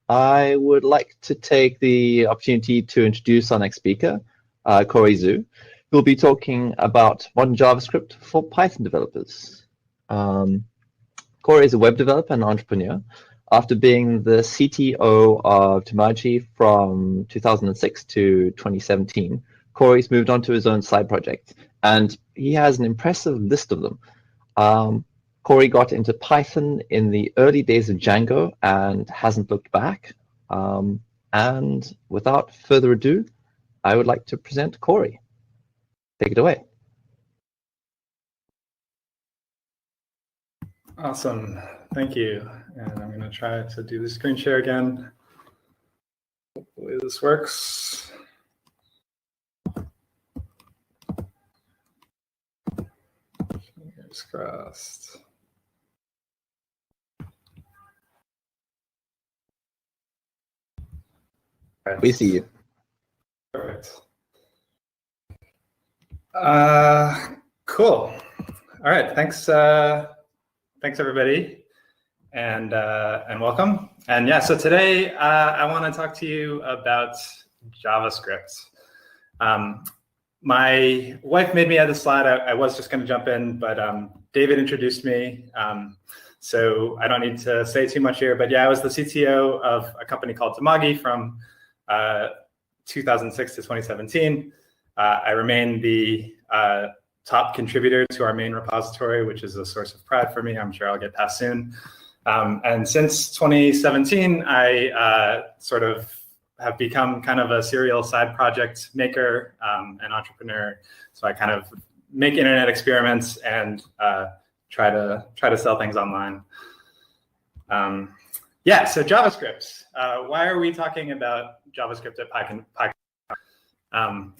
I would like to take the opportunity to introduce our next speaker, Corey Zhu, who will be talking about modern JavaScript for Python developers. Corey is a web developer and entrepreneur. After being the CTO of Temaji from 2006 to 2017, Corey's moved on to his own side project, and he has an impressive list of them. Corey got into Python in the early days of Django and hasn't looked back. And without further ado, I would like to present Corey. Take it away. Awesome, thank you. And I'm going to try to do the screen share again. Hopefully this works. Fingers crossed. Right. We see you. Perfect. Cool. All right. Thanks. Thanks everybody, and welcome. And yeah, so today I want to talk to you about JavaScript. My wife made me add the slide. I was just going to jump in, but David introduced me, so I don't need to say too much here. But yeah, I was the CTO of a company called Temaji from 2006 to 2017. I remain the top contributor to our main repository, which is a source of pride for me. I'm sure I'll get past soon. And since 2017, I sort of have become kind of a serial side project maker and entrepreneur. So I kind of make internet experiments and try to sell things online. Yeah, so JavaScript. Why are we talking about JavaScript at PyCon?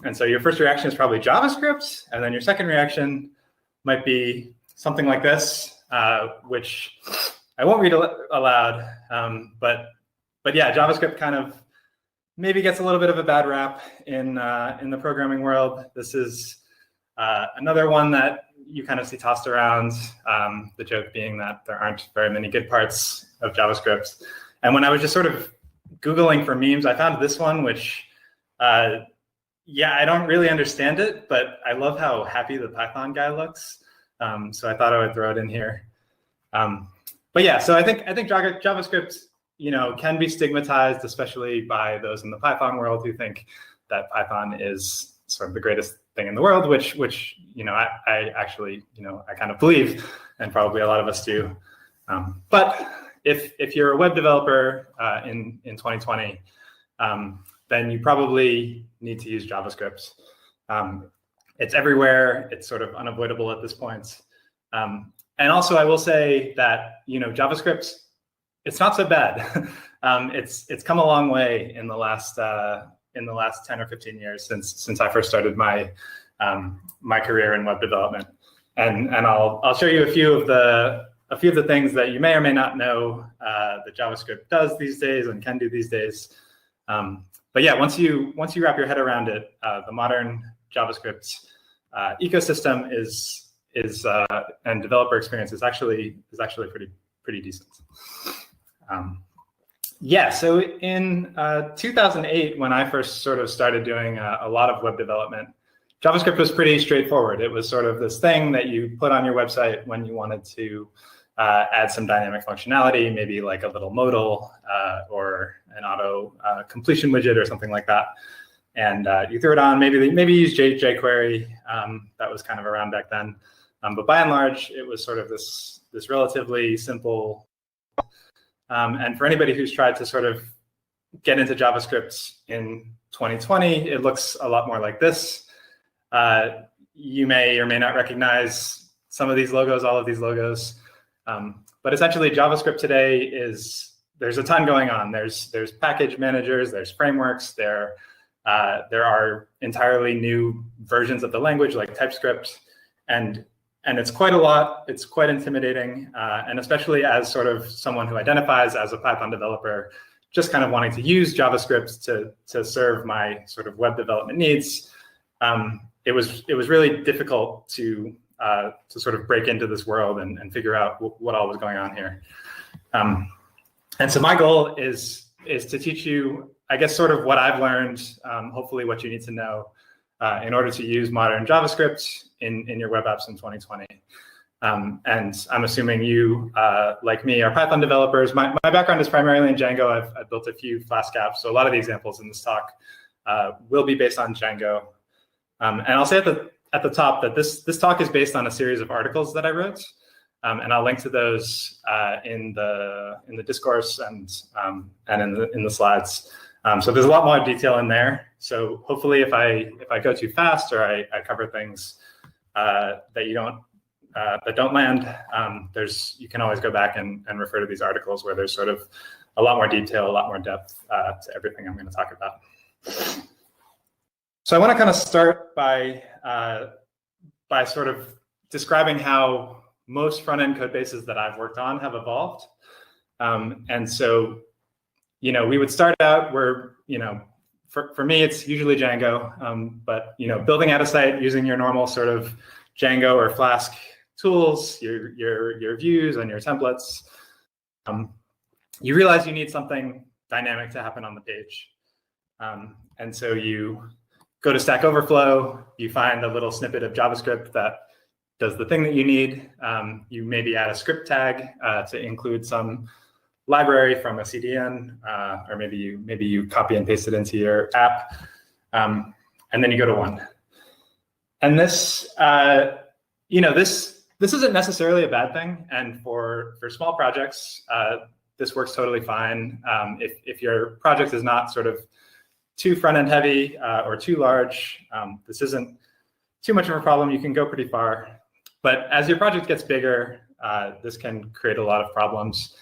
And so your first reaction is probably JavaScript, and then your second reaction might be something like this, which I won't read aloud, but yeah, JavaScript kind of maybe gets a little bit of a bad rap in the programming world. This is another one that you kind of see tossed around, the joke being that there aren't very many good parts of JavaScript. And when I was just sort of Googling for memes, I found this one, which yeah, I don't really understand it, but I love how happy the Python guy looks. So I thought I would throw it in here. But yeah, so I think JavaScript, can be stigmatized, especially by those in the Python world who think that Python is sort of the greatest thing in the world, which I actually, I kind of believe, and probably a lot of us do. But if you're a web developer in 2020, then you probably need to use JavaScript. It's everywhere. It's sort of unavoidable at this point. And also, I will say that JavaScript, it's not so bad. It's come a long way in the last 10 or 15 years since I first started my my career in web development. And I'll show you a few of the things that you may or may not know that JavaScript does these days and can do these days. But yeah, once you wrap your head around it, the modern JavaScript ecosystem is and developer experience is actually pretty decent. Yeah, so in 2008, when I first sort of started doing a lot of web development, JavaScript was pretty straightforward. It was sort of this thing that you put on your website when you wanted to add some dynamic functionality, maybe like a little modal or an auto completion widget or something like that. And you threw it on, maybe use jQuery. That was kind of around back then. But by and large, it was sort of this relatively simple. And for anybody who's tried to sort of get into JavaScript in 2020, it looks a lot more like this. You may or may not recognize some of these logos, all of these logos. But essentially, JavaScript today there's a ton going on. There's package managers, there's frameworks, there are entirely new versions of the language like TypeScript, and it's quite a lot. It's quite intimidating, and especially as sort of someone who identifies as a Python developer, just kind of wanting to use JavaScript to serve my sort of web development needs. It was really difficult to sort of break into this world and figure out what all was going on here. And so my goal is is to teach you, I guess, sort of what I've learned, hopefully what you need to know in order to use modern JavaScript in your web apps in 2020. And I'm assuming you, like me, are Python developers. My background is primarily in Django. I've built a few Flask apps, so a lot of the examples in this talk will be based on Django. And I'll say at the top that this talk is based on a series of articles that I wrote, and I'll link to those in the discourse and in the slides. So there's a lot more detail in there. So hopefully, if I go too fast or I cover things that you don't that don't land, you can always go back and refer to these articles where there's sort of a lot more detail, a lot more depth to everything I'm going to talk about. So I want to kind of start by sort of describing how most front-end code bases that I've worked on have evolved. And so, we would start out where, for me, it's usually Django, but, building out a site using your normal sort of Django or Flask tools, your views and your templates, you realize you need something dynamic to happen on the page. And so you go to Stack Overflow, you find a little snippet of JavaScript that does the thing that you need. You maybe add a script tag to include some library from a CDN, or maybe you copy and paste it into your app, and then you go to one. And this, this isn't necessarily a bad thing. And for small projects, this works totally fine. If your project is not sort of too front-end heavy or too large, this isn't too much of a problem. You can go pretty far. But as your project gets bigger, this can create a lot of problems.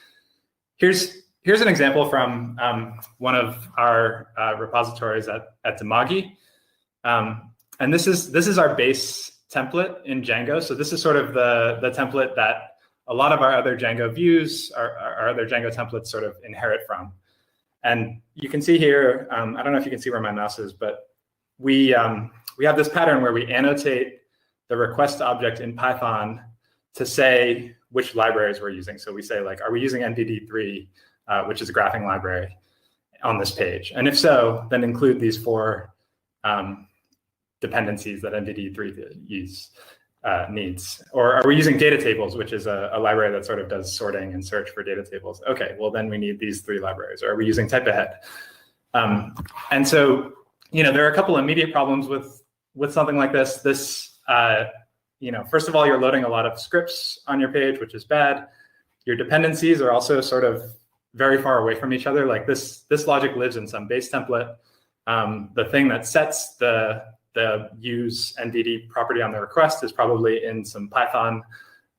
Here's an example from one of our repositories at Dimagi. And this is our base template in Django. So this is sort of the template that a lot of our other Django views, our other Django templates sort of inherit from. And you can see here, I don't know if you can see where my mouse is, but we have this pattern where we annotate the request object in Python to say which libraries we're using. So we say, like, are we using NVD3, which is a graphing library, on this page? And if so, then include these 4 dependencies that NVD3 needs. Or are we using data tables, which is a library that sort of does sorting and search for data tables? Okay, well, then we need these 3 libraries. Or are we using type-ahead? And so, there are a couple immediate problems with something like this. First of all, you're loading a lot of scripts on your page, which is bad. Your dependencies are also sort of very far away from each other. Like this logic lives in some base template. The thing that sets the use NVD property on the request is probably in some Python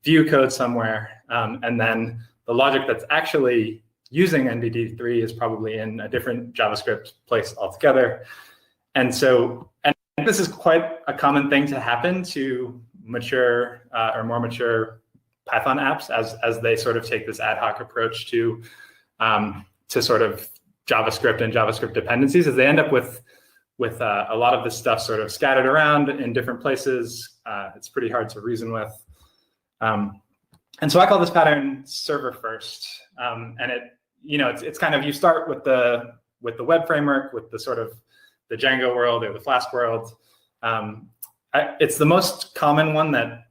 view code somewhere. And then the logic that's actually using NVD3 is probably in a different JavaScript place altogether. And so, and this is quite a common thing to happen to mature or more mature Python apps as they sort of take this ad hoc approach to sort of JavaScript and JavaScript dependencies, as they end up with a lot of this stuff sort of scattered around in different places. It's pretty hard to reason with. And so I call this pattern server first. And it's kind of, you start with the web framework, with the sort of the Django world or the Flask world. It's the most common one that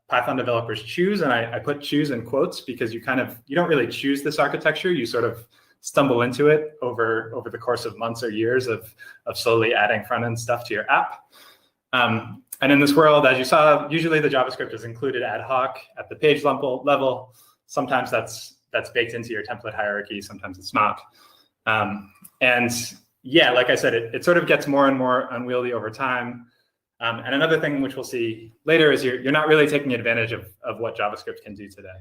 Python developers choose. And I put choose in quotes because you don't really choose this architecture. You sort of stumble into it over the course of months or years of slowly adding front-end stuff to your app. And in this world, as you saw, usually the JavaScript is included ad hoc at the page level. Sometimes that's baked into your template hierarchy. Sometimes it's not. And yeah, like I said, it sort of gets more and more unwieldy over time. And another thing which we'll see later is you're not really taking advantage of what JavaScript can do today.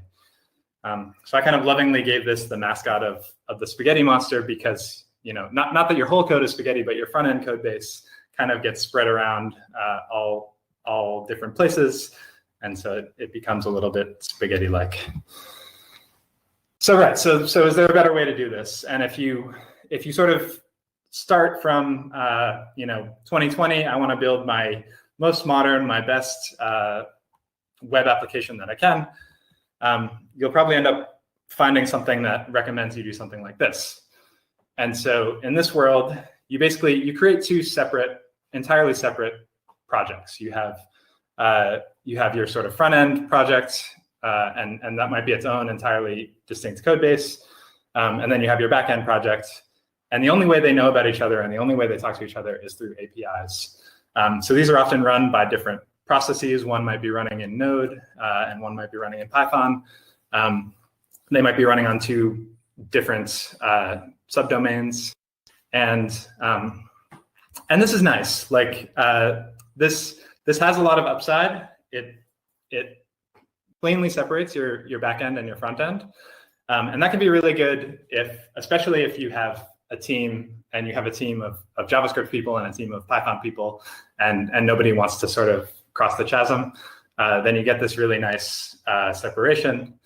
So I kind of lovingly gave this the mascot of the spaghetti monster because, not that your whole code is spaghetti, but your front end code base kind of gets spread around all different places. And so it becomes a little bit spaghetti-like. So right, so is there a better way to do this? And if you sort of start from 2020, I want to build my most modern, my best web application that I can, you'll probably end up finding something that recommends you do something like this. And so in this world, you create two entirely separate projects. You have your sort of front end project, and that might be its own entirely distinct code base. And then you have your back end project. And the only way they know about each other and the only way they talk to each other is through APIs. So these are often run by different processes. One might be running in Node, and one might be running in Python. They might be running on two different subdomains. And this is nice. Like this has a lot of upside. It plainly separates your backend and your front end. And that can be really good especially if you have a team and you have a team of JavaScript people and a team of Python people, and nobody wants to sort of cross the chasm. Then you get this really nice separation.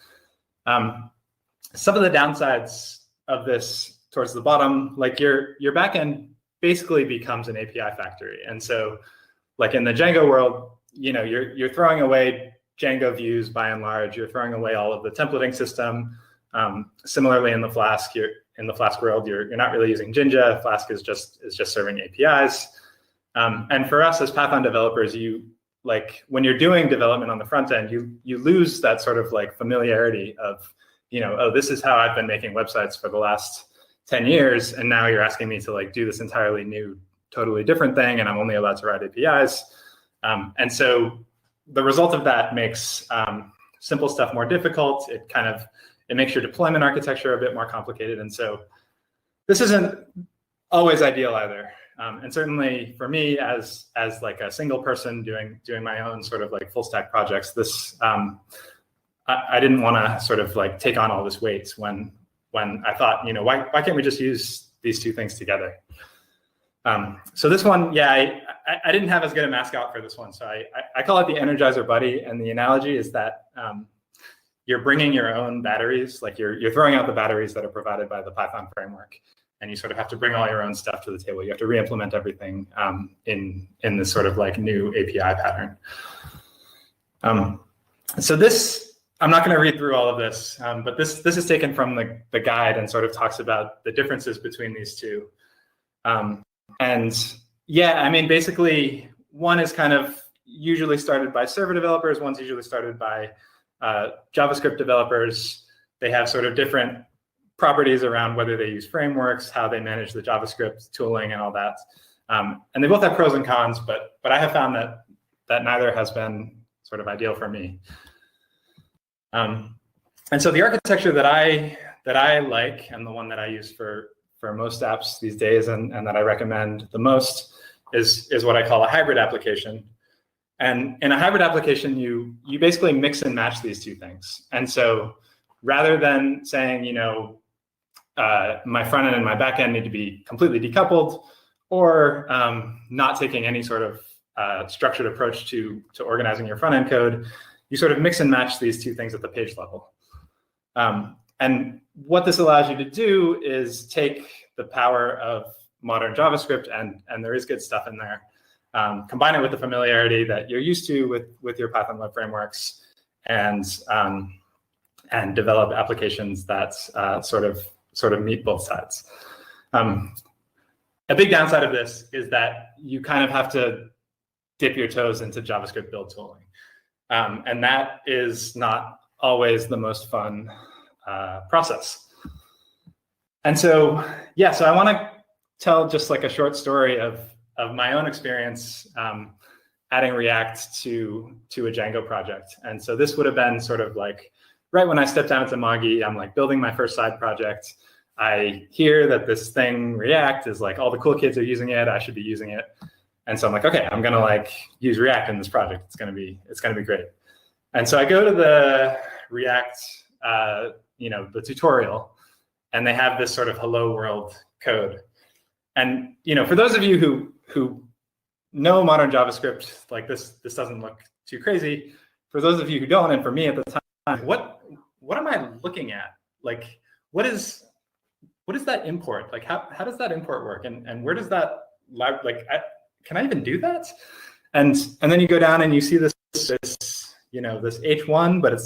Some of the downsides of this towards the bottom, like your backend basically becomes an API factory. And so like in the Django world, you're throwing away Django views by and large. You're throwing away all of the templating system. Similarly, in the Flask, world, you're not really using Jinja. Flask is just serving APIs. And for us as Python developers, when you're doing development on the front end, you lose that sort of like familiarity of, oh, this is how I've been making websites for the last 10 years, and now you're asking me to like do this entirely new, totally different thing, and I'm only allowed to write APIs. And so the result of that makes simple stuff more difficult. It makes your deployment architecture a bit more complicated. And so this isn't always ideal either. And certainly for me as like a single person doing my own sort of like full stack projects, this I didn't want to sort of like take on all this weight when I thought, why can't we just use these two things together? So this one, I didn't have as good a mascot for this one. So I call it the Energizer Buddy. And the analogy is that you're bringing your own batteries, like you're throwing out the batteries that are provided by the Python framework, and you sort of have to bring all your own stuff to the table. You have to re-implement everything in this sort of like new API pattern. So this, I'm not going to read through all of this, but this is taken from the guide and sort of talks about the differences between these two. And yeah, I mean, basically, one is kind of usually started by server developers. One's usually started by JavaScript developers. They have sort of different properties around whether they use frameworks, how they manage the JavaScript tooling and all that. And they both have pros and cons, but I have found that neither has been sort of ideal for me. And so the architecture that I like, and the one that I use for most apps these days, and that I recommend the most, is what I call a hybrid application. And in a hybrid application, you basically mix and match these two things. And so rather than saying, my front end and my back end need to be completely decoupled, or not taking any sort of structured approach to organizing your front end code, you sort of mix and match these two things at the page level. And what this allows you to do is take the power of modern JavaScript, and there is good stuff in there, combine it with the familiarity that you're used to with your Python web frameworks, and develop applications that sort of meet both sides. A big downside of this is that you kind of have to dip your toes into JavaScript build tooling. And that is not always the most fun process. And so, so I want to tell just like a short story of my own experience adding React to a Django project. And so this would have been sort of like right when I stepped down to Mogi. I'm like building my first side project. I hear that this thing React is like all the cool kids are using it. I should be using it. And so I'm like, okay, I'm gonna like use React in this project. It's gonna be great. And so I go to the React, the tutorial, and they have this sort of hello world code. And for those of you who know modern JavaScript, like this doesn't look too crazy. For those of you who don't, and for me at the time, what am I looking at? Like, what is that import? Like, how does that import work? And where does that can I even do that? And then you go down and you see this H1, but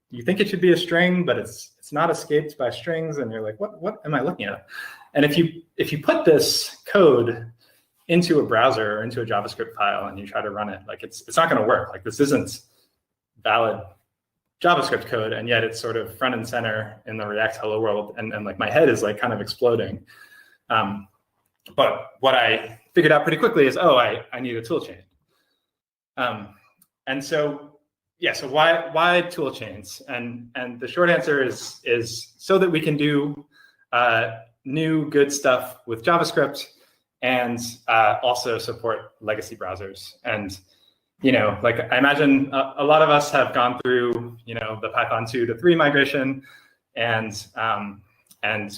you think it should be a string, but it's not escaped by strings, and you're like, what am I looking at? And if you put this code into a browser or into a JavaScript file and you try to run it, like it's not going to work. Like this isn't valid JavaScript code, and yet it's sort of front and center in the React hello world, and like my head is like kind of exploding. But what I figured out pretty quickly is, oh, I need a tool chain. And so, yeah, so why tool chains? And the short answer is so that we can do new good stuff with JavaScript and also support legacy browsers. And like I imagine a lot of us have gone through, the Python 2 to 3 migration, and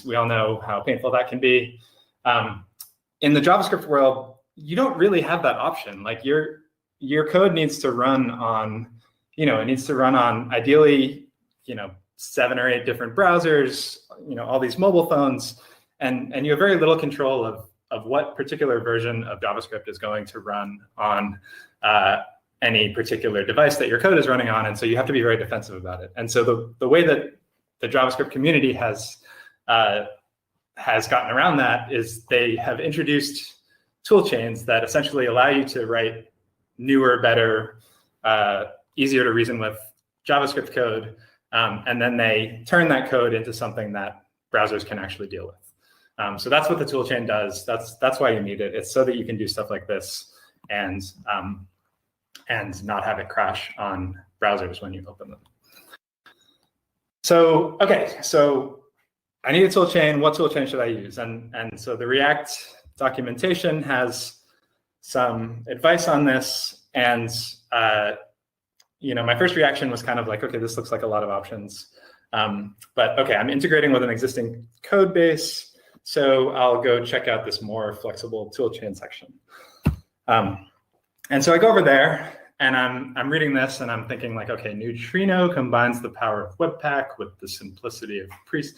we all know how painful that can be. In the JavaScript world, you don't really have that option. Like your code needs to run on, it needs to run on ideally, 7 or 8 different browsers, all these mobile phones, and you have very little control of what particular version of JavaScript is going to run on any particular device that your code is running on. And so you have to be very defensive about it. And so the way that the JavaScript community has gotten around that is they have introduced tool chains that essentially allow you to write newer, better, easier to reason with JavaScript code. And then they turn that code into something that browsers can actually deal with. So that's what the tool chain does. That's why you need it. It's so that you can do stuff like this and not have it crash on browsers when you open them. So, okay, so I need a tool chain. What tool chain should I use? And so the React documentation has some advice on this. And my first reaction was kind of like, okay, this looks like a lot of options. But okay, I'm integrating with an existing code base, so I'll go check out this more flexible toolchain section. And so I go over there, and I'm reading this, and I'm thinking like, okay, Neutrino combines the power of Webpack with the simplicity of Priest,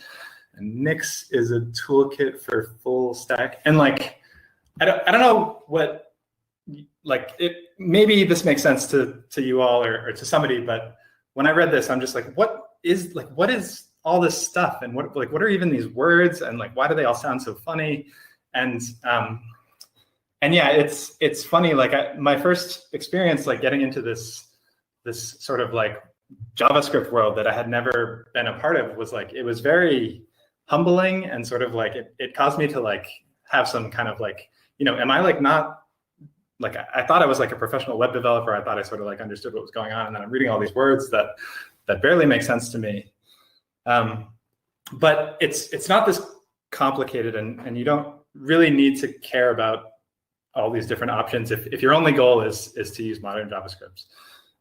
and Nix is a toolkit for full stack. And like, I don't know what, like it. Maybe this makes sense to you all or to somebody, but when I read this, I'm just like, what is all this stuff, and what are even these words, and like why do they all sound so funny? And yeah, it's funny. Like my first experience, like getting into this sort of like JavaScript world that I had never been a part of, was like, it was very humbling, and sort of like it caused me to like have some kind of like, am I like not. Like I thought I was like a professional web developer. I thought I sort of like understood what was going on, and then I'm reading all these words that barely make sense to me. But it's not this complicated, and you don't really need to care about all these different options if your only goal is to use modern JavaScript.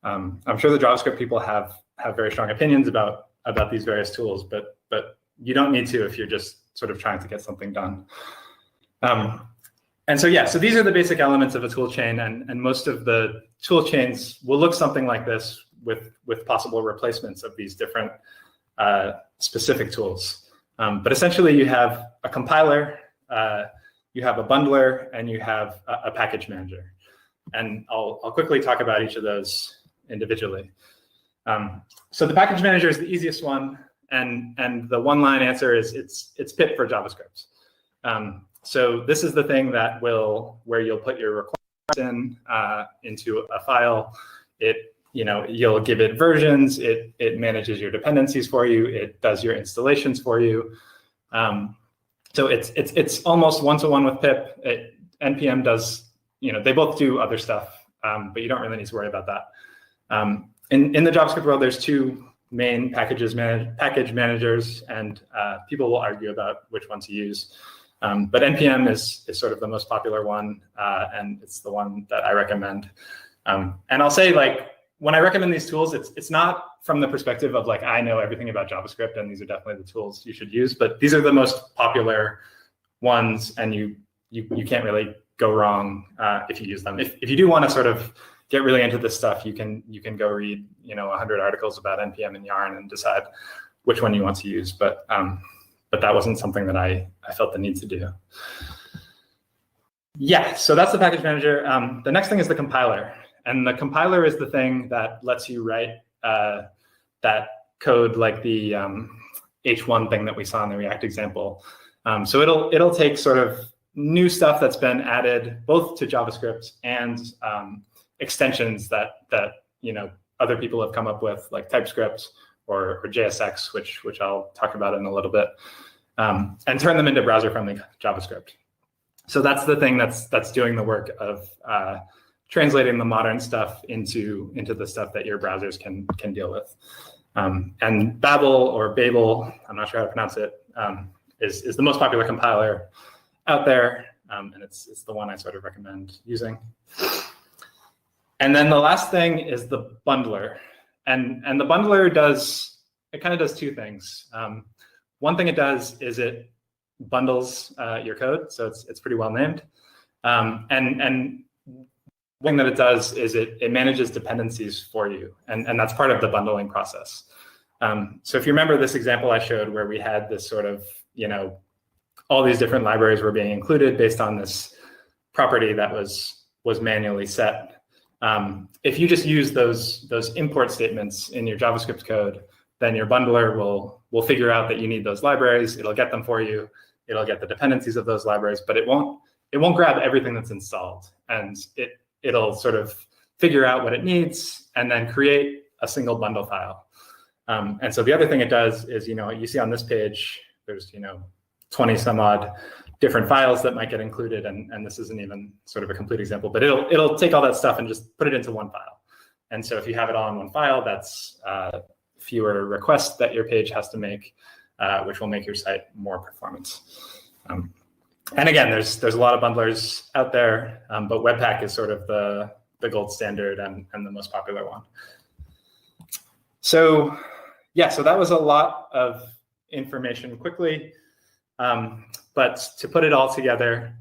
I'm sure the JavaScript people have very strong opinions about these various tools, but you don't need to if you're just sort of trying to get something done. And so, yeah, so these are the basic elements of a tool chain, and most of the tool chains will look something like this with possible replacements of these different specific tools. But essentially, you have a compiler, you have a bundler, and you have a package manager. And I'll quickly talk about each of those individually. So the package manager is the easiest one, and the one-line answer is it's pip for JavaScript. So this is the thing where you'll put your requirements into a file. You'll give it versions. It manages your dependencies for you. It does your installations for you. So it's almost one-to-one with pip. NPM does, they both do other stuff, but you don't really need to worry about that. In the JavaScript world, there's 2 main package managers, and people will argue about which one to use. But NPM is sort of the most popular one, and it's the one that I recommend. And I'll say, like, when I recommend these tools, it's not from the perspective of like, I know everything about JavaScript and these are definitely the tools you should use, but these are the most popular ones, and you can't really go wrong if you use them. If you do want to sort of get really into this stuff, you can go read 100 articles about NPM and Yarn and decide which one you want to use. But that wasn't something that I felt the need to do. Yeah, so that's the package manager. The next thing is the compiler. And the compiler is the thing that lets you write that code like the H1 thing that we saw in the React example. So it'll take sort of new stuff that's been added both to JavaScript and extensions that other people have come up with, like TypeScript or JSX, which I'll talk about in a little bit, and turn them into browser-friendly JavaScript. So that's the thing that's doing the work of translating the modern stuff into the stuff that your browsers can deal with. And Babel or Babel, I'm not sure how to pronounce it, is the most popular compiler out there, and it's the one I sort of recommend using. And then the last thing is the bundler, and the bundler kind of does two things. One thing it does is it bundles your code, so it's pretty well named. And one thing that it does is it manages dependencies for you, and that's part of the bundling process. So if you remember this example I showed where we had this sort of, all these different libraries were being included based on this property that was manually set. If you just use those import statements in your JavaScript code, then your bundler will figure out that you need those libraries. It'll get them for you. It'll get the dependencies of those libraries, but it won't grab everything that's installed, and it'll sort of figure out what it needs and then create a single bundle file. And so the other thing it does is, you see on this page, there's 20 some odd different files that might get included, and this isn't even sort of a complete example, but it'll take all that stuff and just put it into one file. And so if you have it all in one file, that's fewer requests that your page has to make, which will make your site more performant. And again, there's a lot of bundlers out there, but Webpack is sort of the gold standard and the most popular one. So yeah, so that was a lot of information quickly. But to put it all together,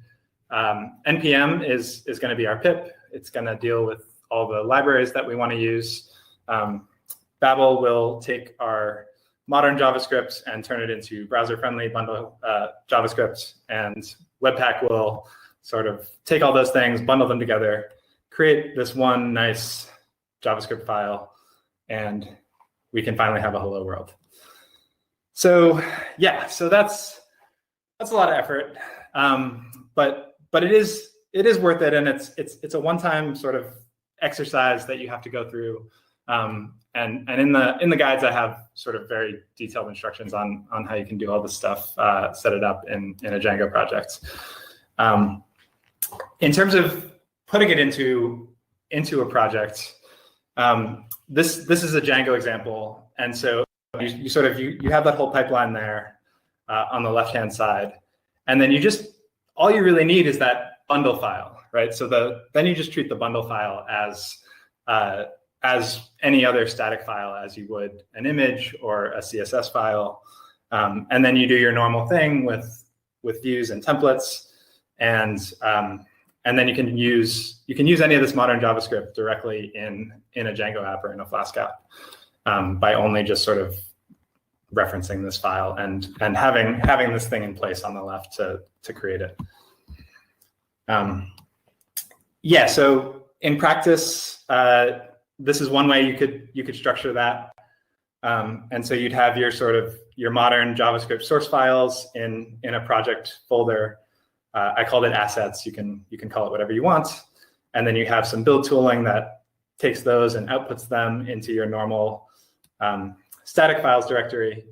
NPM is going to be our pip. It's going to deal with all the libraries that we want to use. Babel will take our modern JavaScript and turn it into browser-friendly bundle JavaScript, and Webpack will sort of take all those things, bundle them together, create this one nice JavaScript file, and we can finally have a hello world. So yeah, so that's a lot of effort, but it is worth it, and it's a one-time sort of exercise that you have to go through. And in the guides, I have sort of very detailed instructions on how you can do all this stuff, set it up in a Django project. In terms of putting it into a project, this is a Django example, and so you have that whole pipeline there on the left-hand side, and then all you really need is that bundle file, right? So then you just treat the bundle file as any other static file, as you would an image or a CSS file, and then you do your normal thing with views and templates, and then you can use any of this modern JavaScript directly in a Django app or in a Flask app by only just sort of referencing this file and having this thing in place on the left to create it. Yeah, so in practice, this is one way you could structure that. And so you'd have your modern JavaScript source files in a project folder. I called it assets. You can call it whatever you want. And then you have some build tooling that takes those and outputs them into your normal static files directory.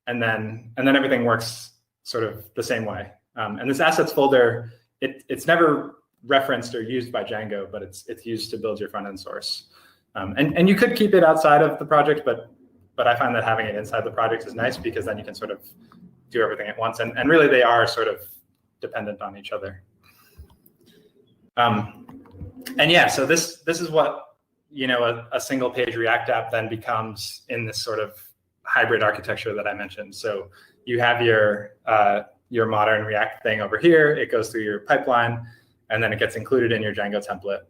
And then everything works sort of the same way. And this assets folder, it's never referenced or used by Django, but it's used to build your front-end source. And you could keep it outside of the project, but I find that having it inside the project is nice because then you can sort of do everything at once. And really they are sort of dependent on each other. And yeah, so this is what, a single page React app then becomes in this sort of hybrid architecture that I mentioned. So you have your modern React thing over here, it goes through your pipeline, and then it gets included in your Django template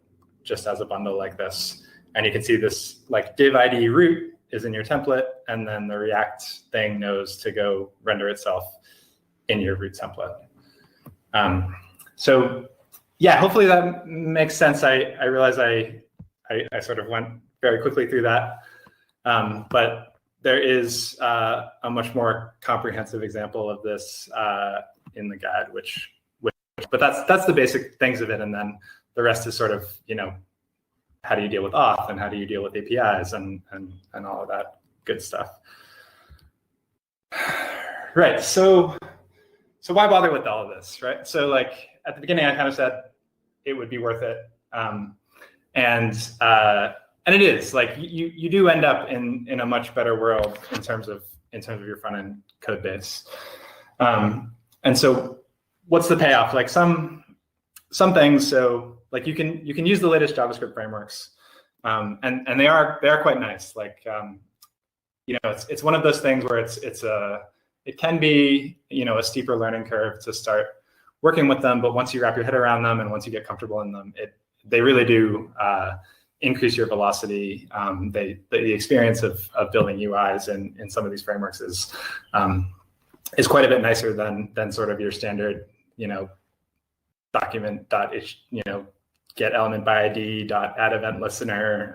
just as a bundle like this. And you can see this like div ID root is in your template, and then the React thing knows to go render itself in your root template. So yeah, hopefully that makes sense. I realize I sort of went very quickly through that, but there is a much more comprehensive example of this in the guide, but that's the basic things of it. And then the rest is sort of, how do you deal with auth and how do you deal with APIs and all of that good stuff. Right. So why bother with all of this, right? So like at the beginning, I kind of said it would be worth it. And it is. Like you do end up in a much better world in terms of your front end code base. And so what's the payoff? Like some things, so like you can use the latest JavaScript frameworks, and they are quite nice. Like it's one of those things where it can be a steeper learning curve to start working with them, but once you wrap your head around them and once you get comfortable in them, they really do increase your velocity. The experience of building UIs in some of these frameworks is quite a bit nicer than sort of your standard document get element by ID add event listener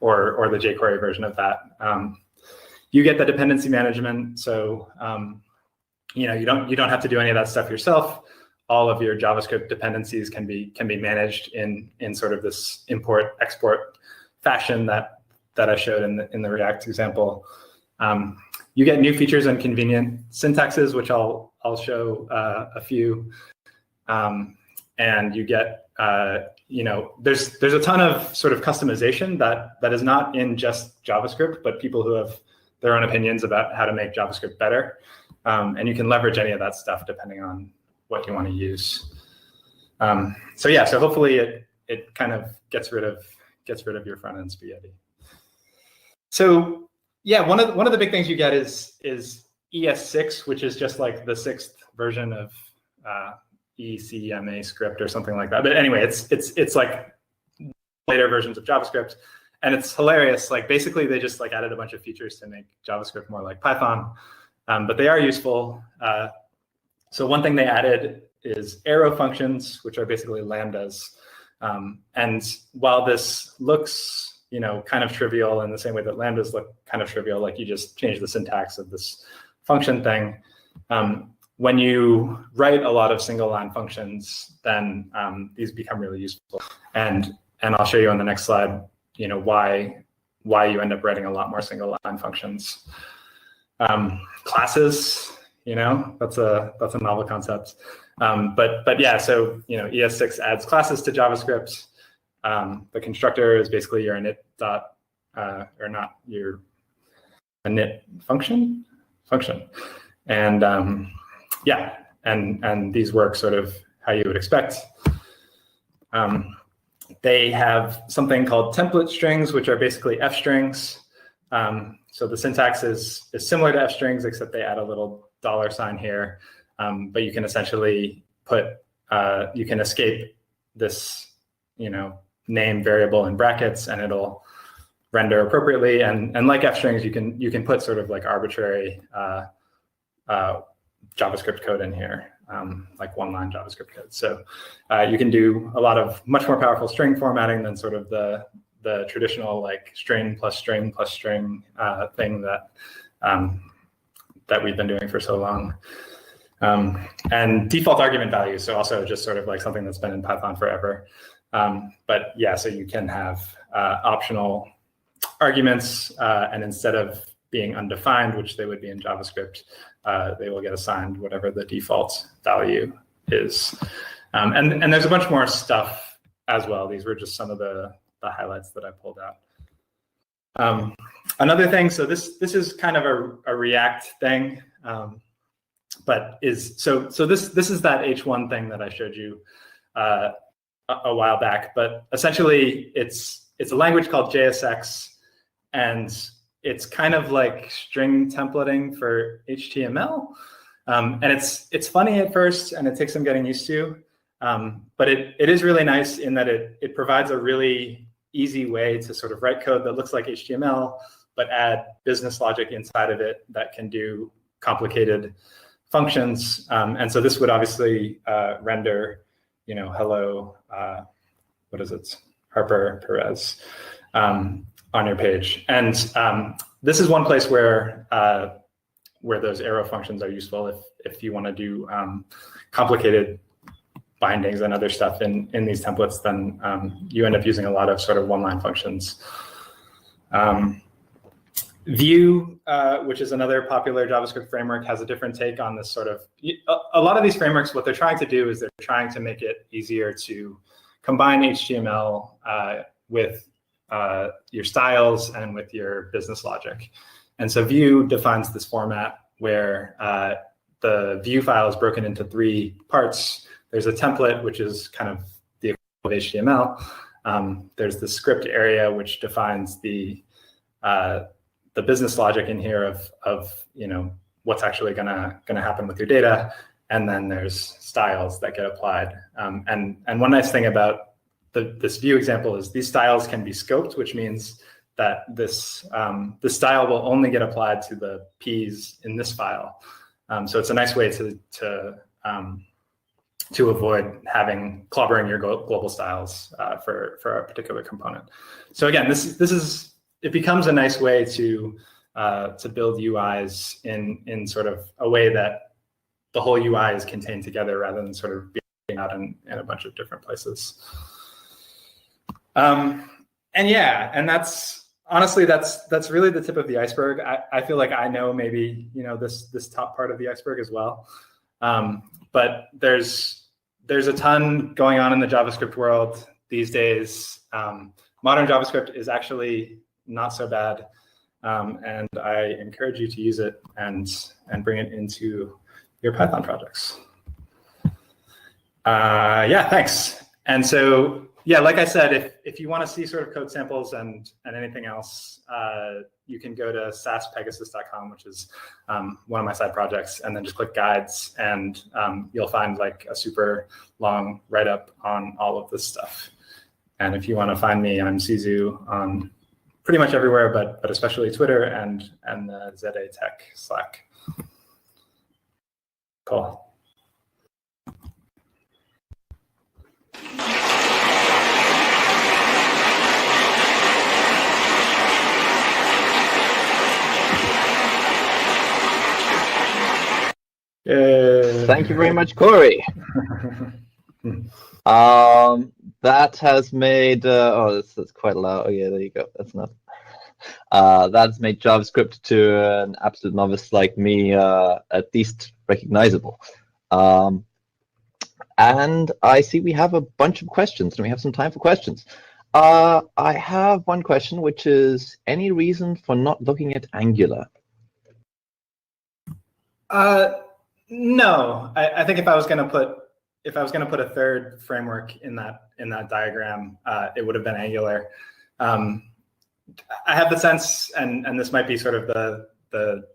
or the jQuery version of that. You get the dependency management, so you don't have to do any of that stuff yourself. All of your JavaScript dependencies can be managed in sort of this import export fashion that I showed in the React example. You get new features and convenient syntaxes, which I'll show a few, and you get there's a ton of sort of customization that is not in just JavaScript, but people who have their own opinions about how to make JavaScript better, and you can leverage any of that stuff depending on what you want to use. So hopefully it kind of gets rid of your front end spaghetti. So yeah, one of the big things you get is ES6, which is just like the 6th version of ECMAScript or something like that. But anyway, it's like later versions of JavaScript, and it's hilarious. Like basically they just like added a bunch of features to make JavaScript more like Python, but they are useful. So one thing they added is arrow functions, which are basically lambdas. And while this looks kind of trivial in the same way that lambdas look kind of trivial, like you just change the syntax of this function thing. When you write a lot of single line functions, then these become really useful. And I'll show you on the next slide, why you end up writing a lot more single line functions. Classes, that's a novel concept. But yeah, so ES6 adds classes to JavaScript. The constructor is basically your init init function, and and these work sort of how you would expect. They have something called template strings, which are basically F strings. So the syntax is similar to F strings, except they add a little $sign here. But you can essentially you can escape this name variable in brackets, and it'll render appropriately. And like F strings, you can put sort of like arbitrary JavaScript code in here, like one-line JavaScript code. So you can do a lot of much more powerful string formatting than sort of the traditional like string plus string plus string thing that we've been doing for so long. And default argument values, so also just sort of like something that's been in Python forever. But yeah, so you can have optional arguments, and instead of being undefined, which they would be in JavaScript, they will get assigned whatever the default value is. And there's a bunch more stuff as well. These were just some of the highlights that I pulled out. Another thing, so this is kind of a React thing, but this is that H1 thing that I showed you a while back. But essentially, it's a language called JSX, and it's kind of like string templating for HTML. And it's funny at first, and it takes some getting used to. But it is really nice in that it provides a really easy way to sort of write code that looks like HTML, but add business logic inside of it that can do complicated functions. And so this would obviously render, hello, what is it, Harper Perez on your page. And this is one place where those arrow functions are useful. if you want to do complicated bindings and other stuff in these templates, then you end up using a lot of sort of one-line functions. Vue, which is another popular JavaScript framework, has a different take on this sort of, a lot of these frameworks, what they're trying to do is they're trying to make it easier to combine HTML with your styles and with your business logic. And so Vue defines this format where the Vue file is broken into 3 parts. There's a template, which is kind of the equivalent of HTML. There's the script area, which defines the business logic in here of what's actually gonna happen with your data, and then there's styles that get applied. And one nice thing about this Vue example is these styles can be scoped, which means that this style will only get applied to the P's in this file. So it's a nice way to avoid having clobbering your global styles for a particular component. So again, it becomes a nice way to build UIs in sort of a way that the whole UI is contained together rather than sort of being out in a bunch of different places. And that's honestly, that's really the tip of the iceberg. I feel like I know maybe this top part of the iceberg as well, but there's a ton going on in the JavaScript world these days. Modern JavaScript is actually not so bad, and I encourage you to use it and bring it into your Python projects. Yeah, thanks. And so, yeah, like I said, if you want to see sort of code samples and anything else, you can go to sasspegasus.com, which is one of my side projects, and then just click guides, and you'll find like a super long write-up on all of this stuff. And if you want to find me, I'm Sizu on pretty much everywhere, but especially Twitter and ZA Tech Slack. Cool. Thank you very much, Corey. That has made that's quite loud. Oh yeah, there you go. That's enough. That's made JavaScript to an absolute novice like me at least recognizable. And I see we have a bunch of questions, and we have some time for questions. I have one question, which is, any reason for not looking at Angular? No, I think if I was going to put a third framework in that diagram, it would have been Angular. I have the sense, and this might be sort of the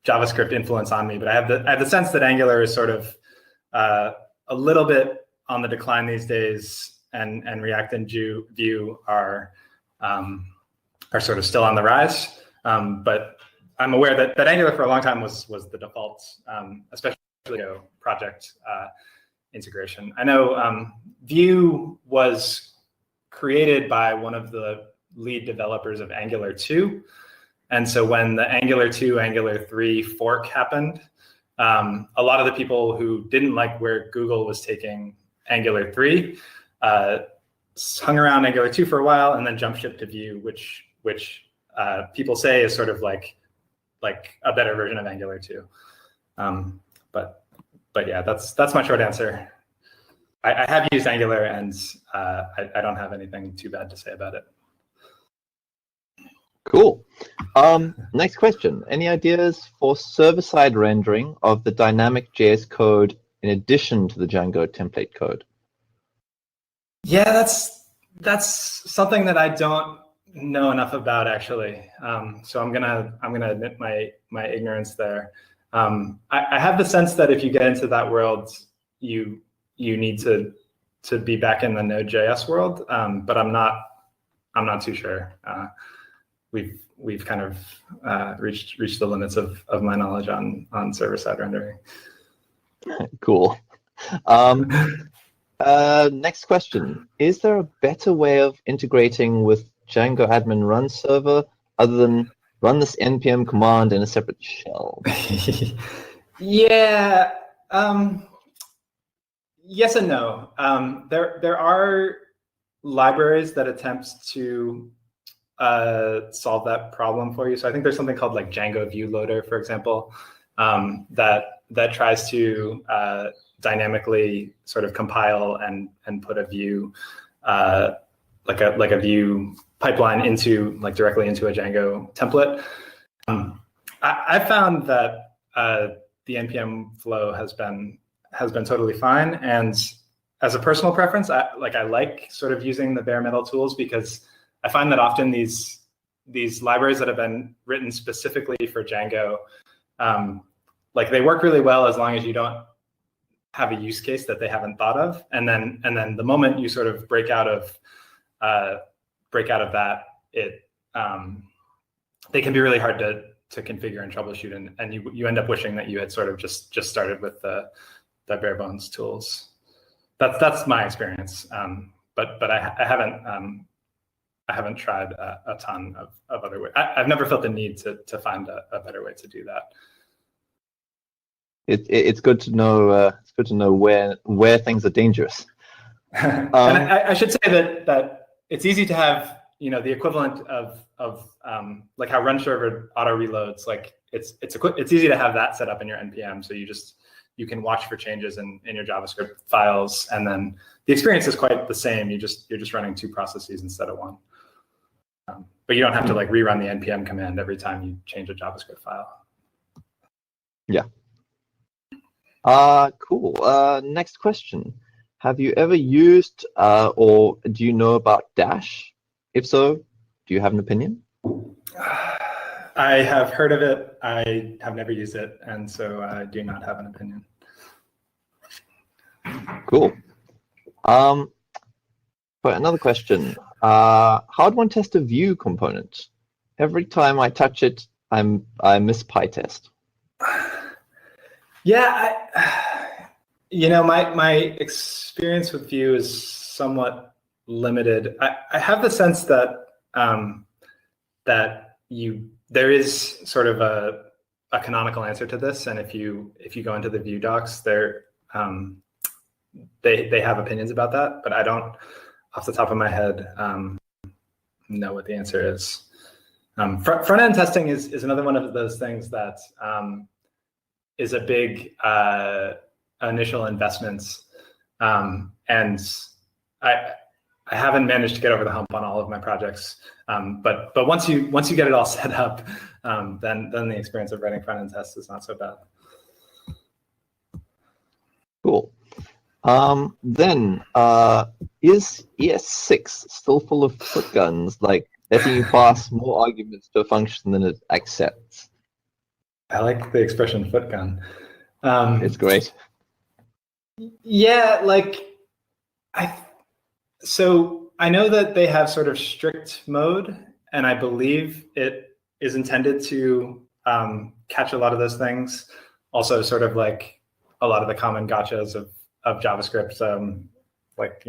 JavaScript influence on me, but I have the sense that Angular is sort of a little bit on the decline these days, and React and Vue are sort of still on the rise. But I'm aware that Angular for a long time was the default, especially project integration. I know Vue was created by one of the lead developers of Angular 2. And so when the Angular 2, Angular 3 fork happened, a lot of the people who didn't like where Google was taking Angular 3 hung around Angular 2 for a while and then jump ship to Vue, which people say is sort of like a better version of Angular 2. But yeah, that's my short answer. I have used Angular, and I don't have anything too bad to say about it. Cool. Next question. Any ideas for server-side rendering of the dynamic JS code in addition to the Django template code? Yeah, that's something that I don't know enough about, actually. So I'm gonna admit my ignorance there. I have the sense that if you get into that world, you need to be back in the Node.js world, but I'm not too sure. We've kind of reached the limits of my knowledge on server-side rendering. Cool. Next question. Is there a better way of integrating with Django admin run server other than run this npm command in a separate shell? Yeah. Yes and no. There are libraries that attempt to solve that problem for you. So I think there's something called like Django View Loader, for example, that tries to dynamically sort of compile and put a view like a view pipeline into like directly into a Django template. I found that the npm flow has been totally fine, and as a personal preference, I like sort of using the bare metal tools, because I find that often these libraries that have been written specifically for Django, like they work really well as long as you don't have a use case that they haven't thought of, and then the moment you sort of break out of that, they can be really hard to configure and troubleshoot, and you end up wishing that you had sort of just started with the bare bones tools. That's my experience, but I haven't tried a ton of other ways. I've never felt the need to find a better way to do that. It's good to know. It's good to know where things are dangerous. And I should say that it's easy to have, the equivalent of like how run server auto reloads. Like it's easy to have that set up in your npm, so you can watch for changes in your JavaScript files, and then the experience is quite the same. You're just running two processes instead of one. But you don't have to like rerun the npm command every time you change a JavaScript file. Yeah. Cool. Next question. Have you ever used or do you know about Dash? If so, do you have an opinion? I have heard of it. I have never used it, and so I do not have an opinion. Cool. But another question. How do one test a Vue component? Every time I touch it, I miss PyTest. Yeah, my experience with Vue is somewhat limited. I have the sense that there is sort of a canonical answer to this, and if you go into the Vue docs, they have opinions about that, but I don't, off the top of my head, know what the answer is. Front end testing is another one of those things that is a big initial investments, and I haven't managed to get over the hump on all of my projects, but once you get it all set up, then the experience of writing front end tests is not so bad. Cool. Then is ES6 still full of foot guns, like letting you pass more arguments to a function than it accepts? I like the expression foot gun. It's great. Yeah, so I know that they have sort of strict mode, and I believe it is intended to catch a lot of those things. Also, sort of like a lot of the common gotchas of JavaScript, like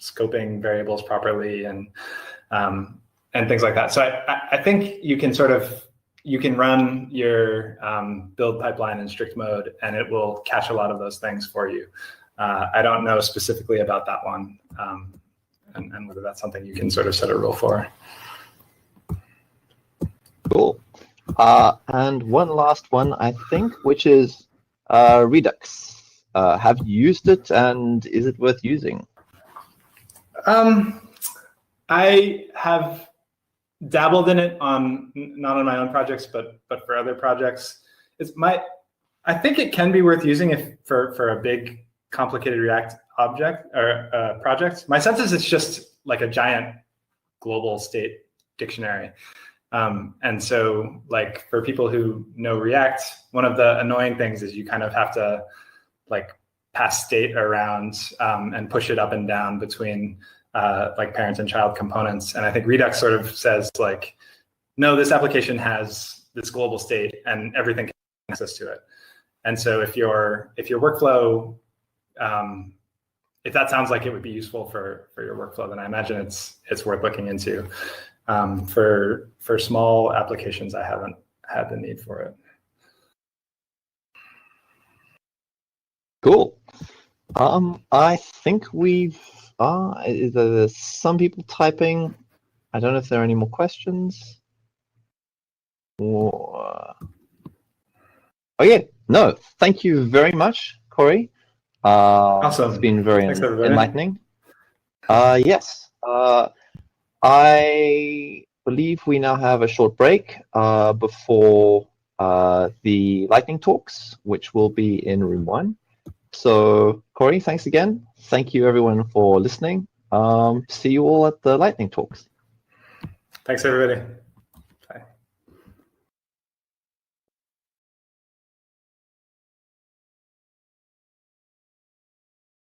scoping variables properly and things like that. So I think you can run your build pipeline in strict mode, and it will catch a lot of those things for you. I don't know specifically about that one, and whether that's something you can sort of set a rule for. Cool. And one last one, I think, which is Redux. Have you used it, and is it worth using? I have dabbled in it not on my own projects, but for other projects. I think it can be worth using if for a big complicated React object or project. My sense is it's just like a giant global state dictionary. And so like for people who know React, one of the annoying things is you kind of have to like pass state around and push it up and down between like parent and child components. And I think Redux sort of says like, no, this application has this global state and everything can access to it. And so if your workflow, if that sounds like it would be useful for your workflow, then I imagine it's worth looking into. For small applications, I haven't had the need for it. Cool. I think we've there's some people typing. I don't know if there are any more questions. Or okay, no. Thank you very much, Corey. Awesome. It's been very Thanks, everybody. enlightening. Yes. I believe we now have a short break before the lightning talks, which will be in room 1. So, Corey, thanks again. Thank you, everyone, for listening. See you all at the lightning talks. Thanks, everybody.